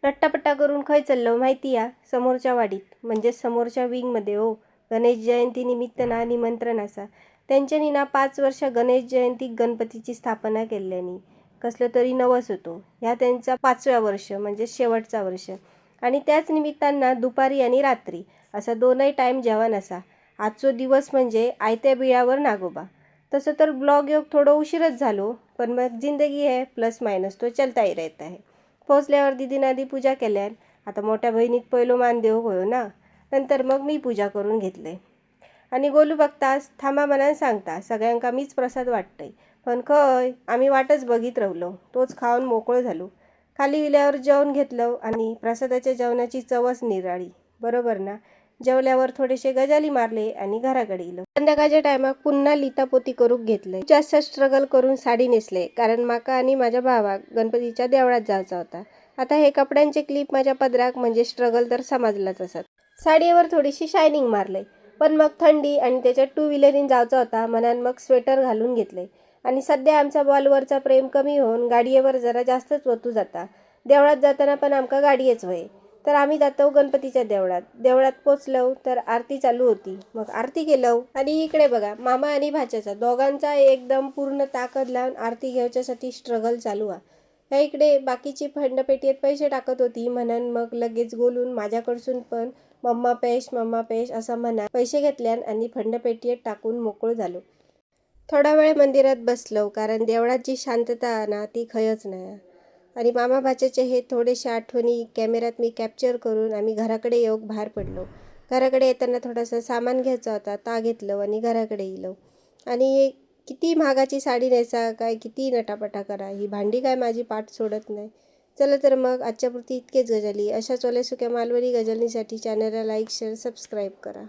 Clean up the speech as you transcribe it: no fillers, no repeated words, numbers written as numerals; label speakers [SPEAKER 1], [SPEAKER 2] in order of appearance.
[SPEAKER 1] रट्टापट्टा करून खय चाललो माहिती या? समोरच्या वाडीत म्हणजे समोरच्या विंगमध्ये हो. गणेश जयंती निमित्त ना निमंत्रण असा. त्यांच्यानी ना 5 वर्ष गणेश जयंतीक गणपतीची स्थापना केल्ल्यानी कसलं तरी नवस होतो. ह्या त्यांचा 5व्या वर्ष म्हणजे शेवटचा वर्ष. आणि त्याच निमित्तानं दुपारी आणि रात्री असा दोनही टाईम जेवण असा. आजचो दिवस म्हणजे आयत्या बिळावर नागोबा. तसं तर ब्लॉग योग थोडं उशीरच झालो, पण मग जिंदगी आहे, प्लस मायनस तो चलता ही रहता है. पोचल्यावर दीदीनं आधी पूजा केल्यान. आता मोठ्या बहिणीक पहिलो मान देव होयो ना. नंतर मग मी पूजा करून घेतले. आणि गोलू बघतास थांबा मनान सांगता सगळ्यांका मीच प्रसाद वाटतंय. पण खय आम्ही वाटच बघित राहिलो. तोच खाऊन मोकळं झालो. खाली गेल्यावर जेवण घेतलं आणि प्रसादाच्या जेवणाची चवच निराळी. बरोबर ना? जेवल्यावर थोडेसे गजाली मारले आणि घराकडे गेलो. संध्याकाळच्या टायमाक पुन्हा लितापोती करूक घेतलंय. जास्त स्ट्रगल करून साडी नेसले, कारण माका आणि माझ्या भावाक गणपतीच्या देवळात जायचा होता. आता हे कपड्यांचे क्लिप माझ्या पदराक म्हणजे स्ट्रगल तर समजलाच असत. साडीवर थोडीशी शायनिंग मारले, पण मग थंडी आणि त्याच्यात 2 व्हीलरीन जायचा होता म्हणून मग स्वेटर घालून घेतले. आणि सध्या आमचा बॉलवरचा प्रेम कमी होऊन गाडीवर जरा जास्तच वतू जाता. देवळात जाताना पण आमका गाडीच वय. तर आम्ही जातो गणपतीच्या देवळात. देवळात पोचलो तर आरती चालू होती. मग आरती केलं आणि इकडे बघा मामा आणि भाच्याचा दोघांचा एकदम पूर्ण ताकद लावून आरती घ्यायच्यासाठी स्ट्रगल चालू आहे. ह्या इकडे बाकीची फंडपेटीत पैसे टाकत होती म्हणून मग लगेच बोलून माझ्याकडसून पण मम्मा पेश असं म्हणा पैसे घेतल्यान आणि फंडपेटीत टाकून मोकळं झालो. थोडा वेळ मंदिरात बसलो, कारण देवळात जी शांतता ना ती खयच नाही. आणि मामा भाच्याचे हे थोडेसे आठवणी कॅमेऱ्यात मी कॅप्चर करून आम्ही घराकडे येऊक बाहेर पडलो. घराकडे येताना थोडंसं सामान घ्यायचं होता, ता घेतलं आणि घराकडे येलो. आणि किती महागाची साडी नेसा काय, किती नटापटा करा, ही भांडी काय माझी पाठ सोडत नाही. चला तर मग आजच्यापुरती इतकेच गजाली. अशाच ओल्या सुक्या मालवणी गजलनीसाठी चॅनलला लाईक, शेअर, सबस्क्राईब करा.